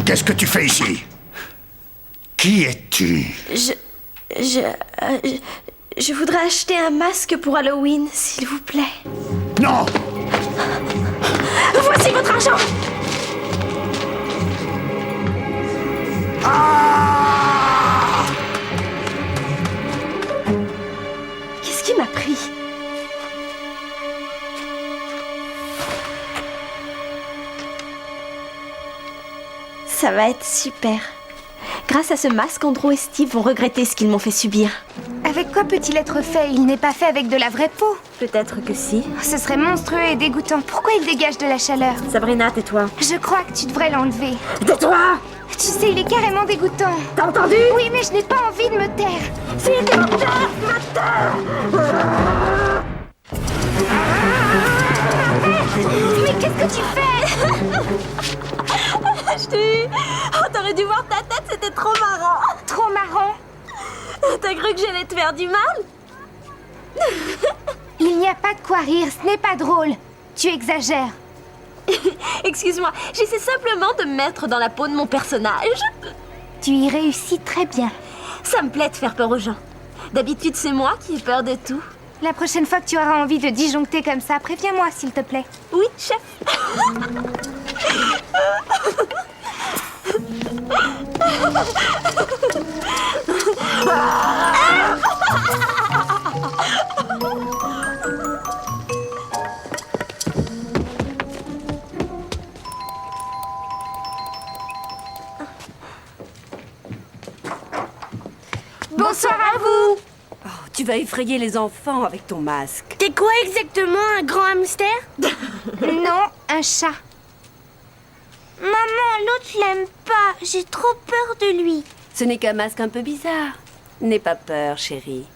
Qu'est-ce que tu fais ici? Qui es-tu? Je voudrais acheter un masque pour Halloween, s'il vous plaît. Non! Voici votre argent! Ah! Qu'est-ce qui m'a pris? Ça va être super. Grâce à ce masque, Andrew et Steve vont regretter ce qu'ils m'ont fait subir. Avec quoi peut-il être fait? Il n'est pas fait avec de la vraie peau. Peut-être que si. Ce serait monstrueux et dégoûtant. Pourquoi il dégage de la chaleur? Sabrina, tais-toi. Je crois que tu devrais l'enlever. Tais-toi! Tu sais, il est carrément dégoûtant. T'as entendu? Oui, mais je n'ai pas envie de me taire. C'est dégoûtant! Mais qu'est-ce que tu fais? Je t'ai eu! Oh, t'aurais dû voir ta tête, c'était trop marrant! Trop marrant. T'as cru que j'allais te faire du mal? Il n'y a pas de quoi rire, ce n'est pas drôle. Tu exagères. Excuse-moi, j'essaie simplement de me mettre dans la peau de mon personnage. Tu y réussis très bien. Ça me plaît de faire peur aux gens. D'habitude, c'est moi qui ai peur de tout. La prochaine fois que tu auras envie de disjoncter comme ça, préviens-moi, s'il te plaît. Oui, chef. Bonsoir à vous. Oh, tu vas effrayer les enfants avec ton masque. T'es quoi exactement, un grand hamster? Non, un chat. Maman, l'autre l'aime pas. J'ai trop peur de lui. Ce n'est qu'un masque un peu bizarre. N'aie pas peur, chérie.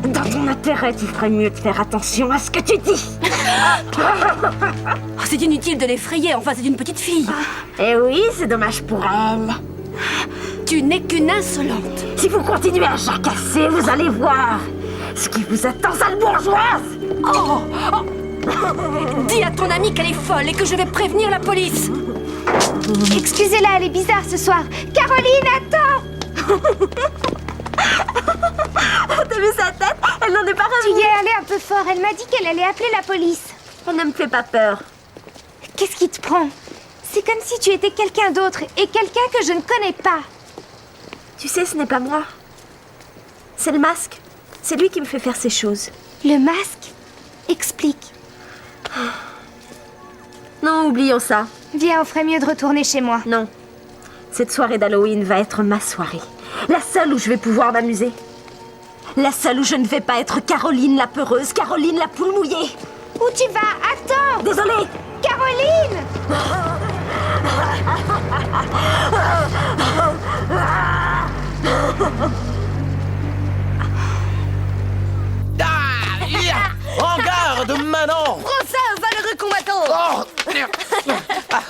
Dans ton intérêt, tu ferais mieux de faire attention à ce que tu dis. Oh, c'est inutile de l'effrayer, enfin c'est une petite fille. Eh oui, c'est dommage pour elle. Tu n'es qu'une insolente. Si vous continuez à jacasser, vous allez voir ce qui vous attend, sale bourgeoise. Oh, dis à ton amie qu'elle est folle et que je vais prévenir la police. Excusez-la, elle est bizarre ce soir. Caroline, attends. T'as vu sa tête? Elle n'en est pas Tu y revenue. es allée un peu fort. Elle m'a dit qu'elle allait appeler la police. On ne me fait pas peur. Qu'est-ce qui te prend? C'est comme si tu étais quelqu'un d'autre et quelqu'un que je ne connais pas. Tu sais, ce n'est pas moi. C'est le masque. C'est lui qui me fait faire ces choses. Le masque? Explique. Non, oublions ça. Viens, on ferait mieux de retourner chez moi. Non. Cette soirée d'Halloween va être ma soirée. La seule où je vais pouvoir m'amuser. La seule où je ne vais pas être Caroline la peureuse, Caroline la poule mouillée. Où tu vas? Attends! Désolée. Caroline! En garde, Manon! Prends ça, valeureux combattant! Oh!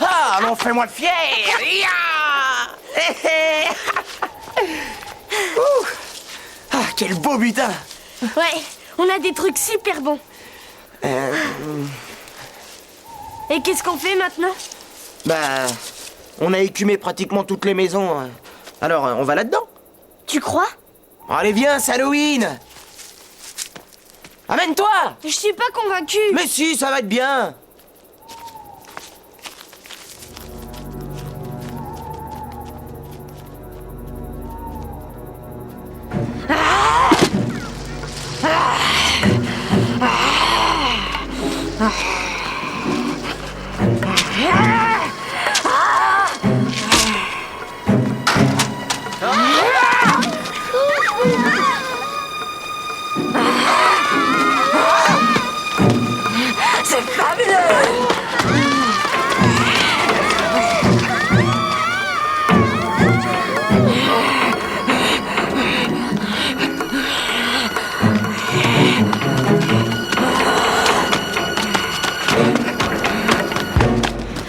Ah, non, fais-moi fier! Ya! Hé, hé! Ouh. Ah, quel beau butin! Ouais, on a des trucs super bons. Et qu'est-ce qu'on fait maintenant? Bah, on a écumé pratiquement toutes les maisons. Alors, on va là-dedans. Tu crois? Allez, viens, c'est Halloween! Amène-toi! Je suis pas convaincue. Mais si, ça va être bien! C'est fabuleux.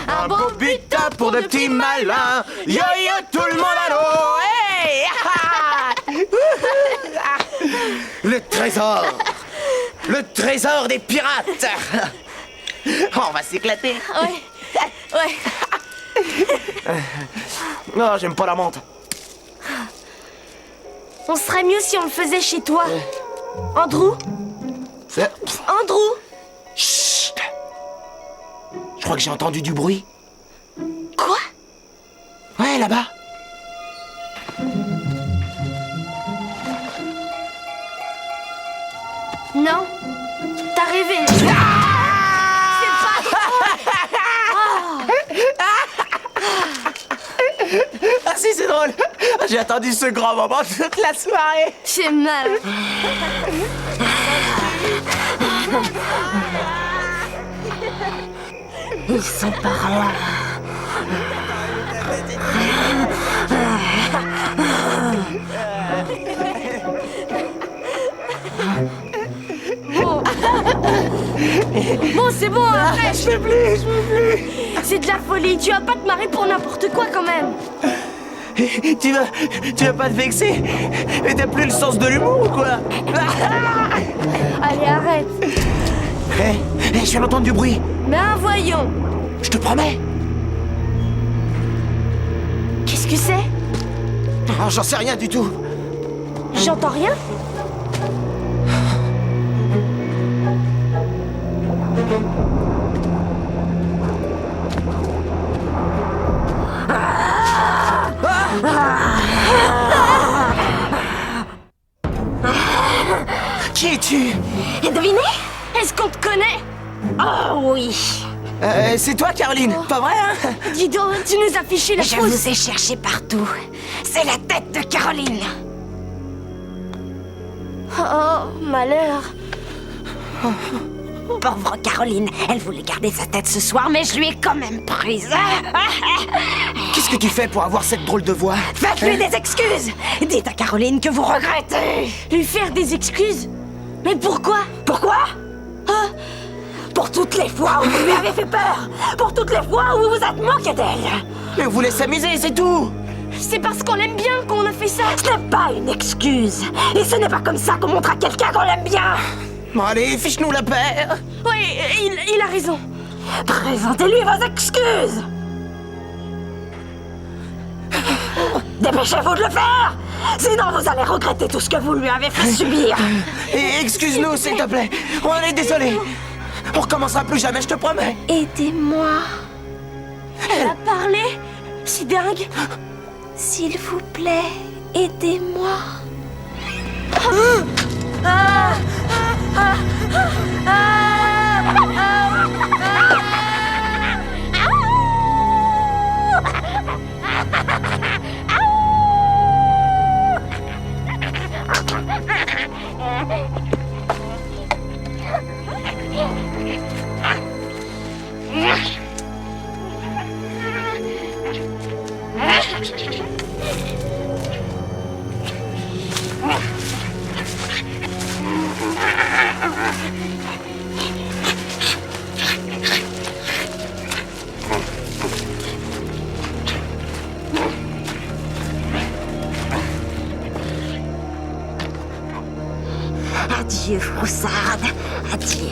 Un beau butin pour de petits malins! Yo-yo, tout le monde à l'eau! Hey! Le trésor! Le trésor des pirates! Oh, on va s'éclater! Ouais. Non, j'aime pas la menthe. On serait mieux si on le faisait chez toi. Andrew C'est... Andrew Chut. Je crois que j'ai entendu du bruit. Quoi? Ouais, là-bas. Non. T'as rêvé. Ah si, c'est drôle. J'ai attendu ce grand moment toute la soirée. J'ai mal. Ils sont par là. Bon, c'est bon, arrête. Je peux plus. C'est de la folie. Tu vas pas te marrer pour n'importe quoi quand même. Tu vas pas te vexer? Mais t'as plus le sens de l'humour ou quoi? Allez, arrête. Je viens d'entendre du bruit. Ben voyons. Je te promets. Qu'est-ce que c'est? Oh, j'en sais rien du tout. J'entends rien. Qui es-tu? Devinez? Est-ce qu'on te connaît? Oh oui. C'est toi, Caroline? Pas vrai, hein? Dis donc, tu nous as fiché la Je frousse. vous ai cherché partout. C'est la tête de Caroline. Oh, malheur. Pauvre Caroline, elle voulait garder sa tête ce soir, mais je lui ai quand même prise. Qu'est-ce que tu fais pour avoir cette drôle de voix? Faites-lui des excuses. Dites à Caroline que vous regrettez. Lui faire des excuses? Mais pourquoi? Pourquoi? Pour toutes les fois où vous lui avez fait peur. Pour toutes les fois où vous vous êtes moqué d'elle. Mais on voulait s'amuser, c'est tout. C'est parce qu'on l'aime bien qu'on a fait ça. Ce n'est pas une excuse. Et ce n'est pas comme ça qu'on montre à quelqu'un qu'on l'aime bien. Bon, allez, fiche-nous la paix. Oui, il a raison. Présentez-lui vos excuses. Dépêchez-vous de le faire. Sinon, vous allez regretter tout ce que vous lui avez fait subir. Et excuse-nous, s'il te plaît. On est désolé. On recommencera plus jamais, je te promets. Aidez-moi, Elle a parlé. C'est dingue. s'il vous plaît. Aidez-moi. Adieu, Froussarde. Adieu.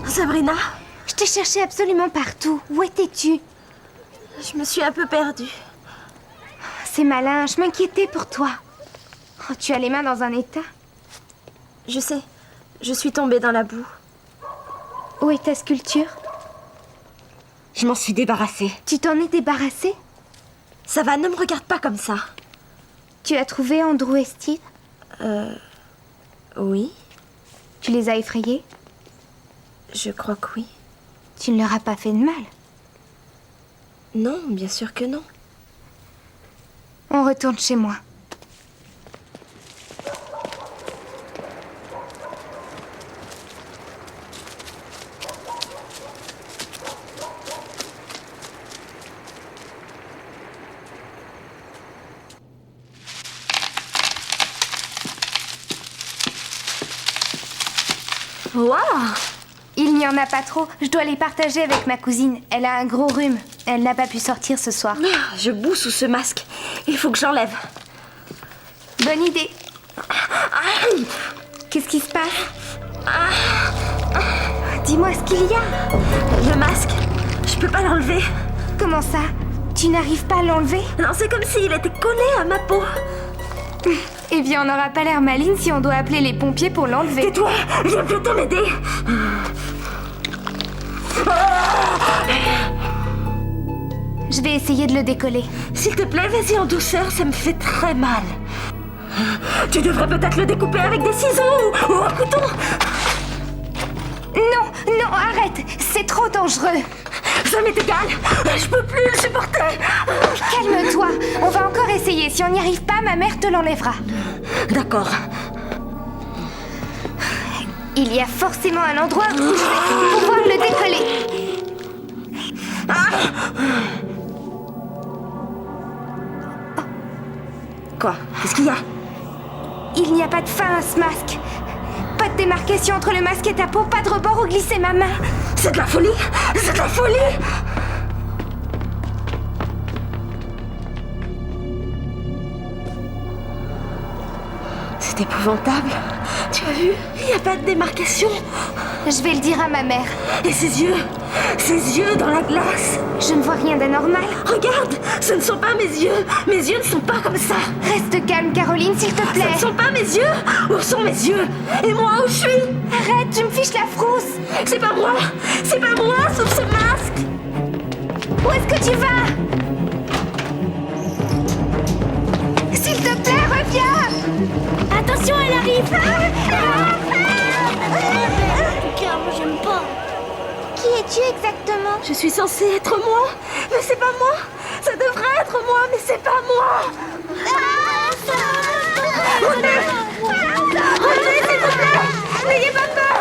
Sabrina, Je t'ai cherché absolument partout. Où étais-tu? je me suis un peu perdue. C'est malin, je m'inquiétais pour toi. Oh, tu as les mains dans un état. Je sais, je suis tombée dans la boue. Où est ta sculpture? Je m'en suis débarrassée. Tu t'en es débarrassé? Ça va, ne me regarde pas comme ça. Tu as trouvé Andrew et Steve? Oui. Tu les as effrayés? Je crois que oui. Tu ne leur as pas fait de mal. Non, bien sûr que non. On retourne chez moi. Waouh! Il n'y en a pas trop. Je dois les partager avec ma cousine. Elle a un gros rhume. Elle n'a pas pu sortir ce soir. Je boue sous ce masque. Il faut que j'enlève. Bonne idée. Qu'est-ce qui se passe? Dis-moi ce qu'il y a. Le masque, je peux pas l'enlever. Comment ça? Tu n'arrives pas à l'enlever? Non, c'est comme s'il était collé à ma peau. Eh bien, on n'aura pas l'air maligne si on doit appeler les pompiers pour l'enlever. Tais-toi, viens plutôt m'aider. Je vais essayer de le décoller. S'il te plaît, vas-y en douceur, ça me fait très mal. Tu devrais peut-être le découper avec des ciseaux ou un couteau. Non, non, arrête. C'est trop dangereux. Ça m'est égal, je peux plus le supporter. Calme-toi. On va encore essayer. Si on n'y arrive pas, ma mère te l'enlèvera. D'accord. Il y a forcément un endroit où je vais pouvoir le décoller. Quoi? Qu'est-ce qu'il y a? Il n'y a pas de fin à ce masque. Pas de démarcation entre le masque et ta peau, pas de rebord où glisser ma main. C'est de la folie! C'est de la folie! C'est épouvantable. Tu as vu? Il n'y a pas de démarcation. Je vais le dire à ma mère. Et ses yeux dans la glace. Je ne vois rien d'anormal. Regarde, ce ne sont pas mes yeux. Mes yeux ne sont pas comme ça. Reste calme, Caroline, s'il te Ce plaît. ne sont pas mes yeux. Où sont mes yeux? Et moi, où je suis? Arrête, tu me fiches la frousse. C'est pas moi. C'est pas moi, sauf ce masque. Où est-ce que tu vas? S'il te plaît, reviens. Attention, elle arrive. Car moi, j'aime pas. Qui es-tu exactement? Je suis censée être moi, mais c'est pas moi. Ça devrait être moi, mais c'est pas moi. Revenez, s'il vous plaît. N'ayez pas peur.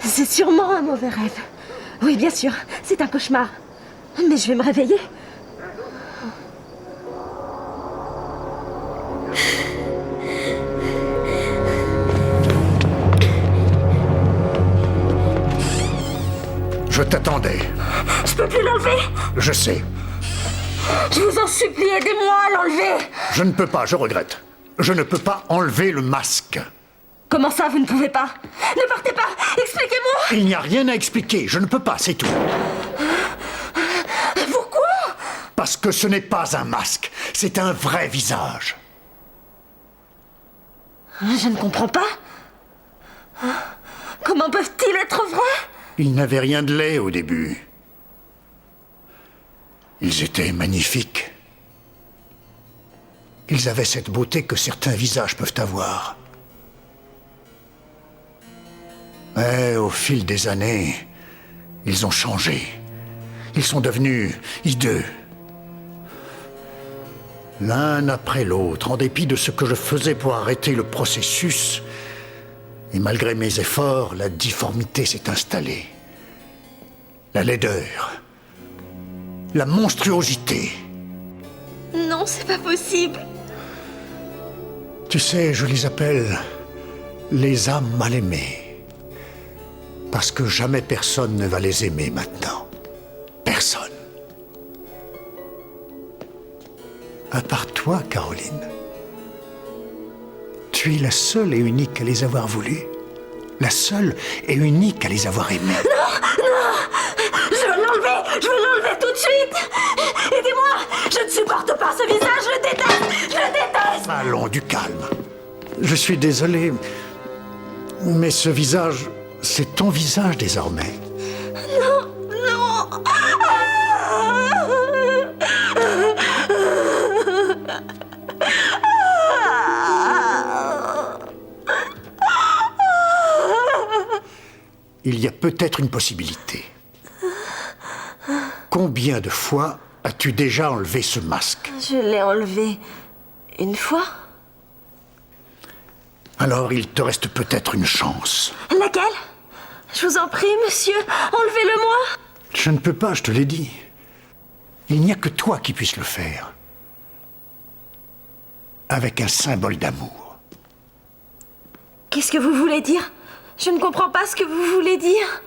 C'est sûrement un mauvais rêve. Oui, bien sûr, c'est un cauchemar. Mais je vais me réveiller. Je t'attendais. Je peux plus l'enlever. Je sais. Je vous en supplie, aidez-moi à l'enlever. Je ne peux pas, je regrette. Je ne peux pas enlever le masque. Comment ça, vous ne pouvez pas? Ne partez pas. Expliquez-moi. Il n'y a rien à expliquer, je ne peux pas, c'est tout. Pourquoi? Parce que ce n'est pas un masque, c'est un vrai visage. Je ne comprends pas. Comment peuvent-ils être vrais? Ils n'avaient rien de laid au début. Ils étaient magnifiques. Ils avaient cette beauté que certains visages peuvent avoir. Mais au fil des années, ils ont changé. Ils sont devenus hideux. L'un après l'autre, en dépit de ce que je faisais pour arrêter le processus, et malgré mes efforts, la difformité s'est installée. La laideur. La monstruosité. Non, c'est pas possible. Tu sais, je les appelle les âmes mal aimées. Parce que jamais personne ne va les aimer maintenant. Personne. À part toi, Caroline. Tu es la seule et unique à les avoir voulus. La seule et unique à les avoir aimés. Je veux l'enlever tout de suite. Aidez-moi, je ne supporte pas ce visage, je le déteste. Allons, du calme. Je suis désolé, mais ce visage, c'est ton visage désormais. il y a peut-être une possibilité. Combien de fois as-tu déjà enlevé ce masque? Je l'ai enlevé une fois. Alors il te reste peut-être une chance. Laquelle? Je vous en prie, monsieur, enlevez-le-moi. Je ne peux pas, je te l'ai dit. Il n'y a que toi qui puisses le faire. Avec un symbole d'amour. Qu'est-ce que vous voulez dire? Je ne comprends pas ce que vous voulez dire.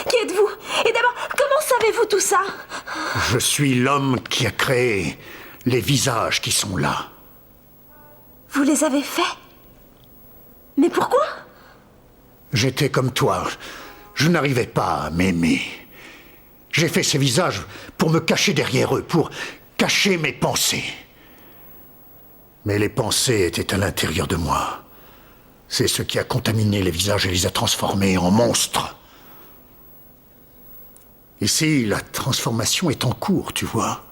Qui êtes-vous? Et d'abord, comment savez-vous tout ça? Je suis l'homme qui a créé les visages qui sont là. Vous les avez faits? Mais pourquoi? J'étais comme toi. Je n'arrivais pas à m'aimer. J'ai fait ces visages pour me cacher derrière eux, pour cacher mes pensées. Mais les pensées étaient à l'intérieur de moi. C'est ce qui a contaminé les visages et les a transformés en monstres. Ici, la transformation est en cours, tu vois.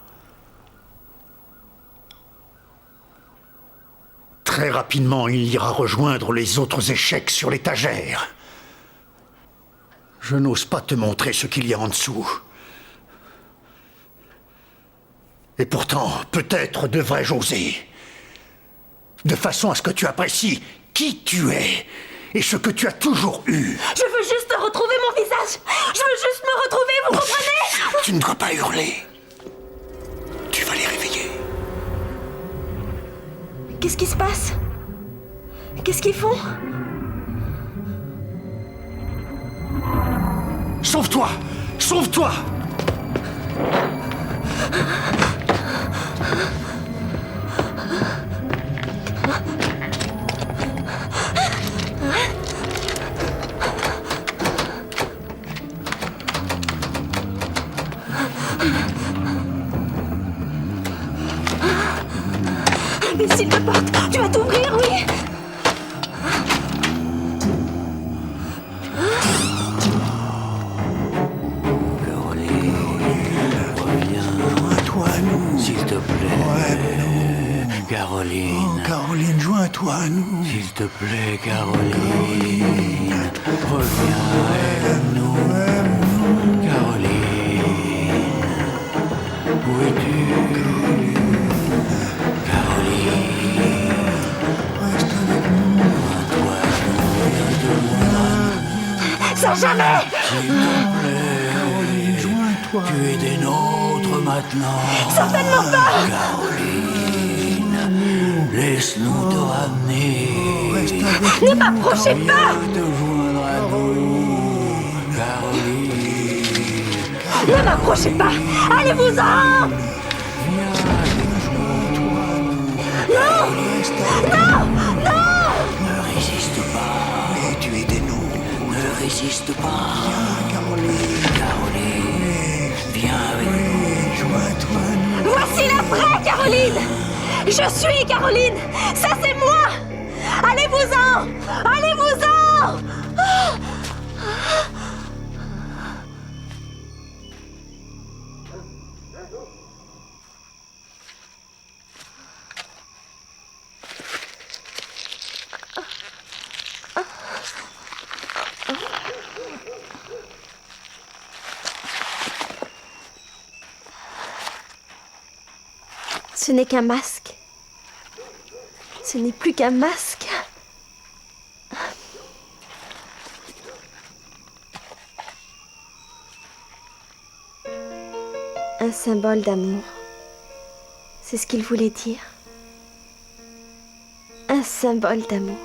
Très rapidement, il ira rejoindre les autres échecs sur l'étagère. Je n'ose pas te montrer ce qu'il y a en dessous. Et pourtant, peut-être devrais-je oser. De façon à ce que tu apprécies qui tu es et ce que tu as toujours eu. Je veux juste retrouver mon visage. Je veux juste me retrouver, vous comprenez? Tu ne dois pas hurler. Tu vas les réveiller. Qu'est-ce qui se passe? Qu'est-ce qu'ils font? Sauve-toi! Sauve-toi! Mais s'il te porte, tu vas t'ouvrir, oui? Joins-toi à nous. S'il te plaît. Caroline. Oh, Caroline, joins-toi à nous. S'il te plaît, Caroline. Reviens avec nous. Caroline. Où es-tu? Caroline. Reste avec nous. Joins-toi à nous. Sans jamais! S'il te plaît. Caroline, joins-toi. Tu es des nôtres maintenant. Certainement pas! Caroline, laisse-nous te ramener. Ne m'approchez pas! Viens te joindre à nous. Caroline. Ne m'approchez pas! Allez-vous-en! Non! Non! Non! Ne résiste pas. Mais tu es des nôtres. Ne résiste pas. Viens, Caroline. Caroline, viens avec nous. Joins-toi à nous. Voici la vraie Caroline! Je suis Caroline! Ça, c'est moi! Allez-vous-en! Allez-vous-en! Ce n'est qu'un masque. Ce n'est plus qu'un masque. Un symbole d'amour. C'est ce qu'il voulait dire. Un symbole d'amour.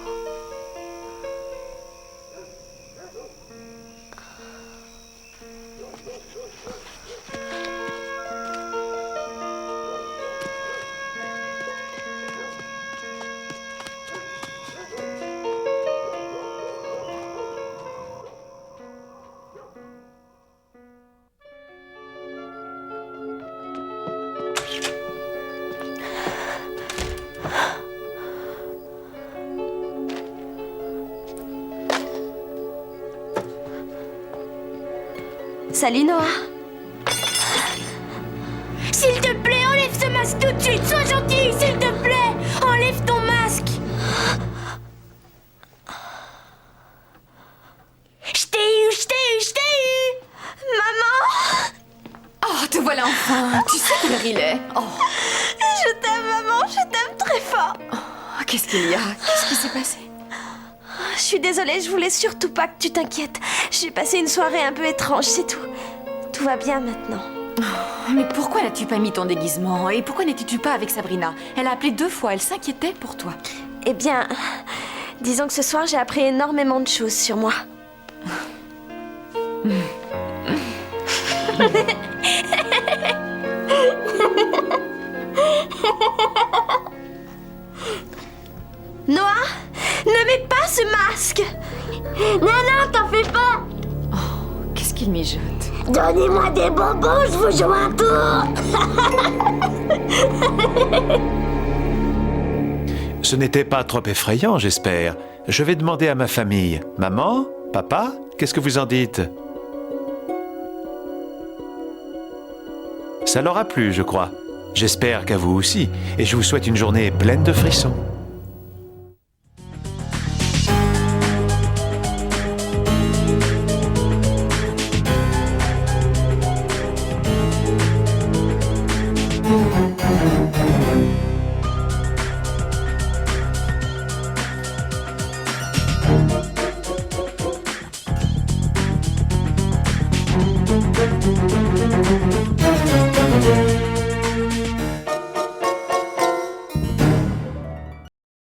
Salut Noah. S'il te plaît, enlève ce masque tout de suite. Sois gentil, s'il te plaît. Enlève ton masque. Je t'ai eu, je t'ai il est. Oh, Je t'aime, maman, je t'aime très fort. qu'est-ce qu'il y a? Qu'est-ce qui s'est passé? Je suis désolée, je voulais surtout pas que tu t'inquiètes. J'ai passé une soirée un peu étrange, c'est tout. Tout va bien maintenant. Mais pourquoi n'as-tu pas mis ton déguisement? Et pourquoi n'étais-tu pas avec Sabrina? Elle a appelé 2 fois, elle s'inquiétait pour toi. Eh bien, disons que ce soir, j'ai appris énormément de choses sur moi. Noah, ne mets pas ce masque! Non, t'en fais pas. Qu'est-ce qu'il mijote? Donnez-moi des bonbons, je vous joue un tour. Ce n'était pas trop effrayant, j'espère. Je vais demander à ma famille. Maman? Papa? Qu'est-ce que vous en dites? Ça leur a plu, je crois. J'espère qu'à vous aussi. Et je vous souhaite une journée pleine de frissons.